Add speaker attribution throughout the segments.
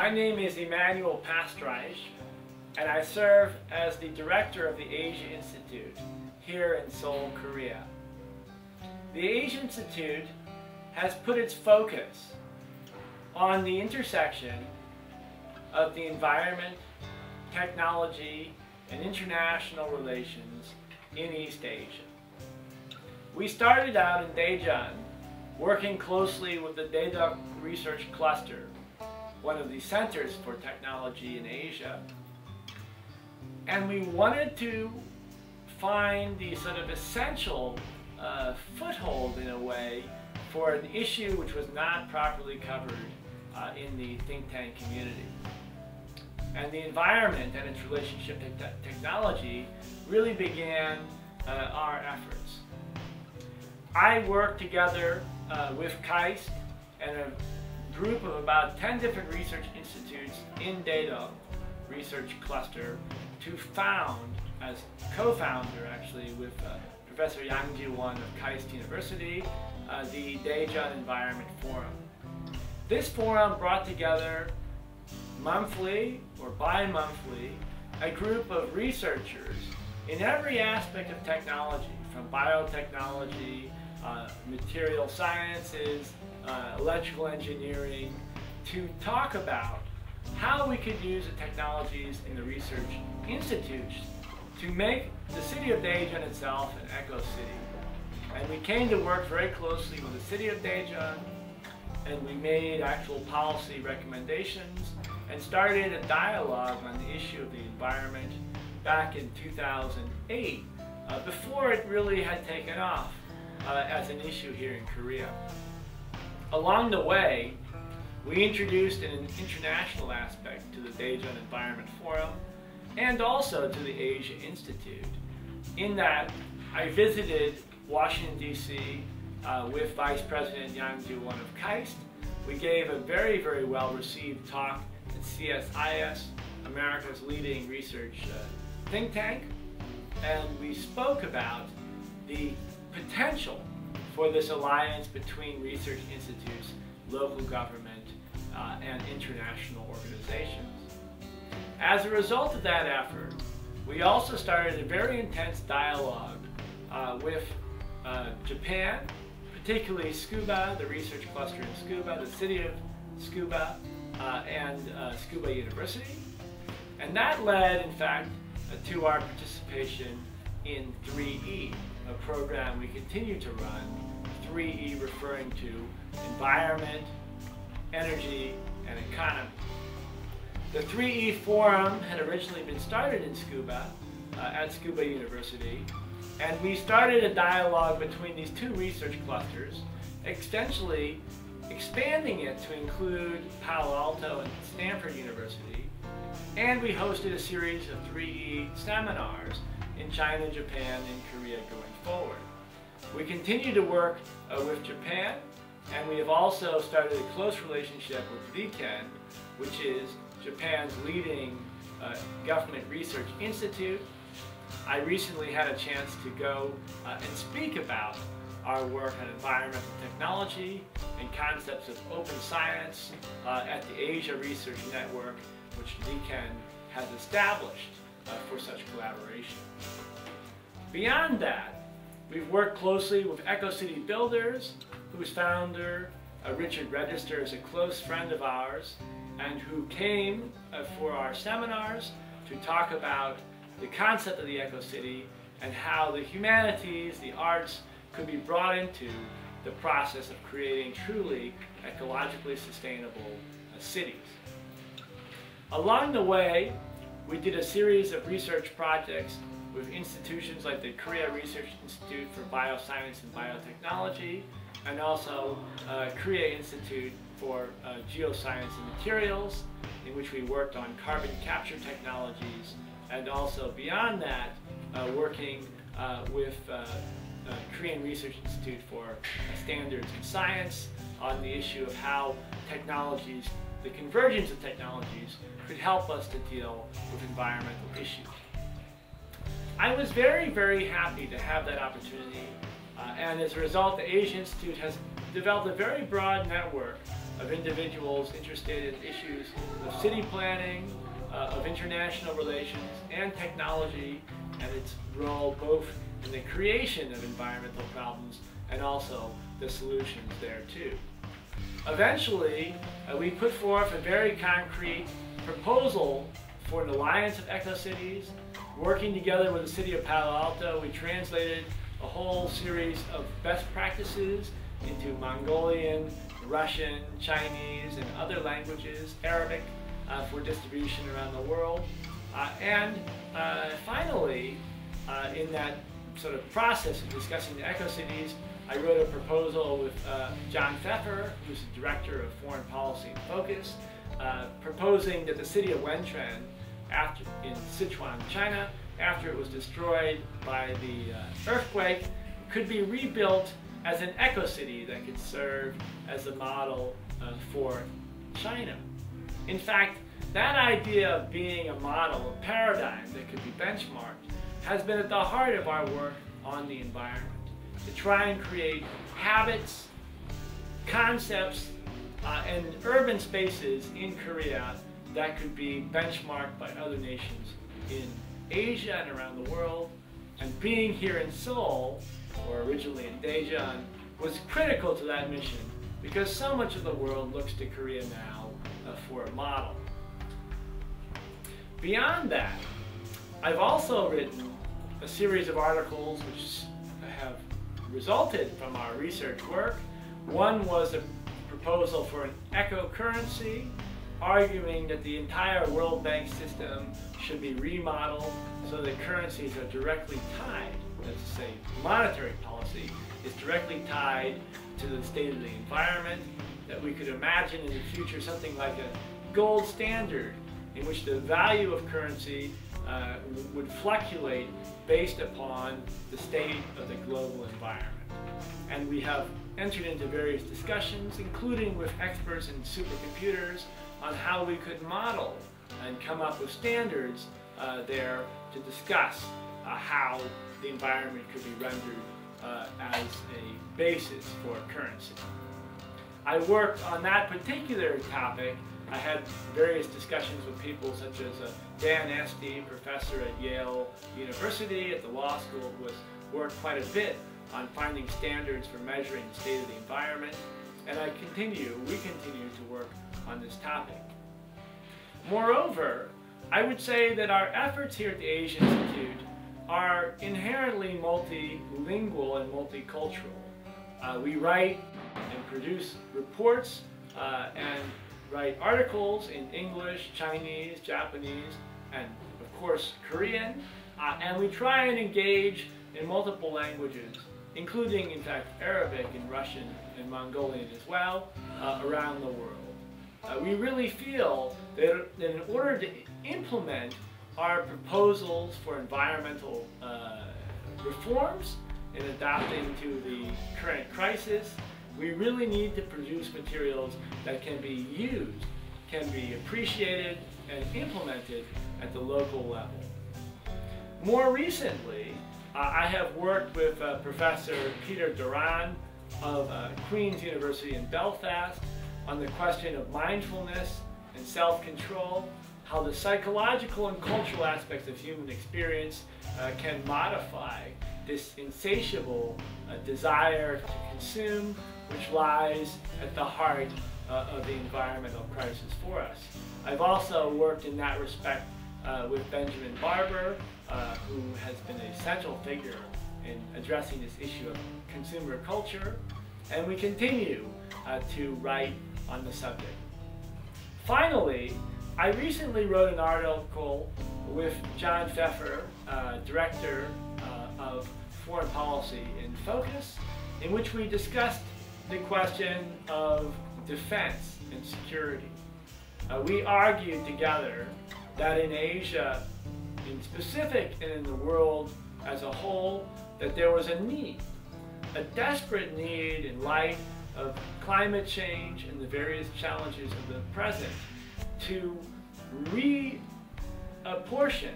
Speaker 1: My name is Emmanuel Pastreich, and I serve as the director of the Asia Institute here in Seoul, Korea. The Asia Institute has put its focus on the intersection of the environment, technology, and international relations in East Asia. We started out in Daejeon, working closely with the Daedeok Research Cluster, one of the centers for technology in Asia. And we wanted to find the sort of essential foothold, in a way, for an issue which was not properly covered in the think tank community. And the environment and its relationship to technology really began our efforts. I worked together with KAIST and a group of about 10 different research institutes in Daedeok Research Cluster to found, as co-founder actually, with Professor Yang Ji-won of KAIST University, the Daejeon Environment Forum. This forum brought together monthly or bi-monthly a group of researchers in every aspect of technology, from biotechnology, material sciences, electrical engineering, to talk about how we could use the technologies in the research institutes to make the city of Daejeon itself an eco-city. And we came to work very closely with the city of Daejeon, and we made actual policy recommendations and started a dialogue on the issue of the environment back in 2008, before it really had taken off as an issue here in Korea. Along the way, we introduced an international aspect to the Daejeon Environment Forum and also to the Asia Institute, in that I visited Washington, D.C. With Vice President Yang Ji-won of KAIST. We gave a very, very well-received talk at CSIS, America's leading research think tank, and we spoke about the potential for this alliance between research institutes, local government, and international organizations. As a result of that effort, we also started a very intense dialogue with Japan, particularly Tsukuba, the research cluster in Tsukuba, the city of Tsukuba, and Tsukuba University. And that led, in fact, to our participation in 3E, a program we continue to run, 3E referring to environment, energy, and economy. The 3E Forum had originally been started in Tsukuba, at Tsukuba University, and we started a dialogue between these two research clusters, essentially expanding it to include Palo Alto and Stanford University, and we hosted a series of 3E seminars in China, Japan, and Korea going forward. We continue to work with Japan, and we have also started a close relationship with RIKEN, which is Japan's leading government research institute. I recently had a chance to go and speak about our work on environmental technology and concepts of open science at the Asia Research Network, which RIKEN has established for such collaboration. Beyond that, we've worked closely with Ecocity Builders, whose founder, Richard Register, is a close friend of ours, and who came for our seminars to talk about the concept of the eco-city and how the humanities, the arts, could be brought into the process of creating truly ecologically sustainable cities. Along the way, we did a series of research projects with institutions like the Korea Research Institute for Bioscience and Biotechnology, and also Korea Institute for Geoscience and Materials, in which we worked on carbon capture technologies, and also beyond that, working with Korean Research Institute for Standards in Science on the issue of how technologies, the convergence of technologies, could help us to deal with environmental issues. I was very, very happy to have that opportunity, and as a result, the Asia Institute has developed a very broad network of individuals interested in issues of city planning, of international relations, and technology, and its role both in the creation of environmental problems and also the solutions there too. Eventually, we put forth a very concrete proposal for an alliance of Ecocities. Working together with the city of Palo Alto, we translated a whole series of best practices into Mongolian, Russian, Chinese, and other languages, Arabic, for distribution around the world. Finally, in that sort of process of discussing the Ecocities, I wrote a proposal with John Pfeffer, who's the Director of Foreign Policy and Focus, proposing that the city of Wenchuan, in Sichuan, China, after it was destroyed by the earthquake, could be rebuilt as an eco-city that could serve as a model for China. In fact, that idea of being a model, a paradigm that could be benchmarked, has been at the heart of our work on the environment, to try and create habits, concepts, and urban spaces in Korea that could be benchmarked by other nations in Asia and around the world. And being here in Seoul, or originally in Daejeon, was critical to that mission because so much of the world looks to Korea now for a model. Beyond that, I've also written a series of articles which have resulted from our research work. One was a proposal for an ecocurrency, arguing that the entire World Bank system should be remodeled so that currencies are directly tied, that's to say, monetary policy is directly tied to the state of the environment, that we could imagine in the future something like a gold standard in which the value of currency would fluctuate based upon the state of the global environment. And we have entered into various discussions, including with experts in supercomputers, on how we could model and come up with standards there to discuss how the environment could be rendered as a basis for currency. I worked on that particular topic. I had various discussions with people such as Dan Esty, professor at Yale University at the law school, who has worked quite a bit on finding standards for measuring the state of the environment. And we continue to work on this topic. Moreover, I would say that our efforts here at the Daejeon Institute are inherently multilingual and multicultural. We write and produce reports and write articles in English, Chinese, Japanese, and of course Korean, and we try and engage in multiple languages, including in fact Arabic and Russian and Mongolian as well, around the world. We really feel that in order to implement our proposals for environmental reforms in adapting to the current crisis, we really need to produce materials that can be used, can be appreciated and implemented at the local level. More recently, I have worked with Professor Peter Duran of Queen's University in Belfast on the question of mindfulness and self-control, how the psychological and cultural aspects of human experience can modify this insatiable desire to consume, which lies at the heart of the environmental crisis for us. I've also worked in that respect with Benjamin Barber, who has been a central figure in addressing this issue of consumer culture, and we continue to write on the subject. Finally, I recently wrote an article with John Pfeffer, Director of Foreign Policy in Focus, in which we discussed the question of defense and security. We argued together that in Asia, in specific and in the world as a whole, that there was a need, a desperate need in light of climate change and the various challenges of the present to reapportion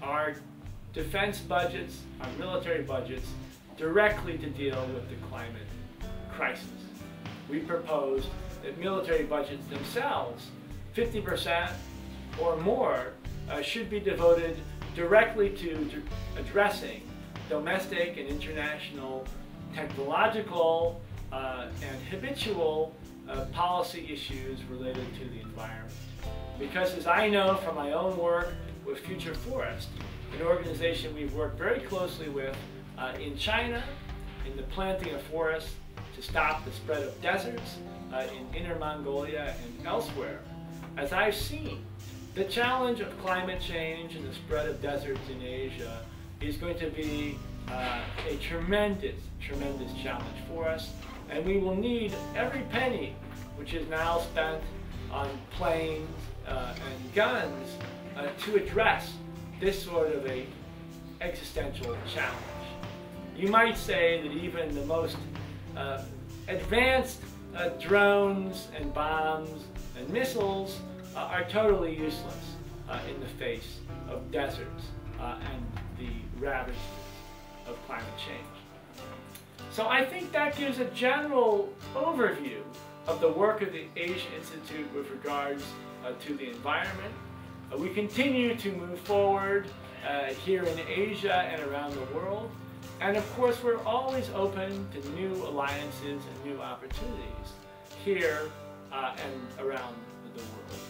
Speaker 1: our defense budgets, our military budgets, directly to deal with the climate crisis. We proposed military budgets themselves, 50% or more should be devoted directly to addressing domestic and international technological and habitual policy issues related to the environment. Because as I know from my own work with Future Forest, an organization we've worked very closely with in China, in the planting of forests to stop the spread of deserts in Inner Mongolia and elsewhere, as I've seen, the challenge of climate change and the spread of deserts in Asia is going to be a tremendous challenge for us, and we will need every penny which is now spent on planes and guns to address this sort of a existential challenge. You might say that even the most advanced drones and bombs and missiles are totally useless in the face of deserts and the ravages of climate change. So I think that gives a general overview of the work of the Asia Institute with regards to the environment. We continue to move forward here in Asia and around the world. And of course, we're always open to new alliances and new opportunities here and around the world.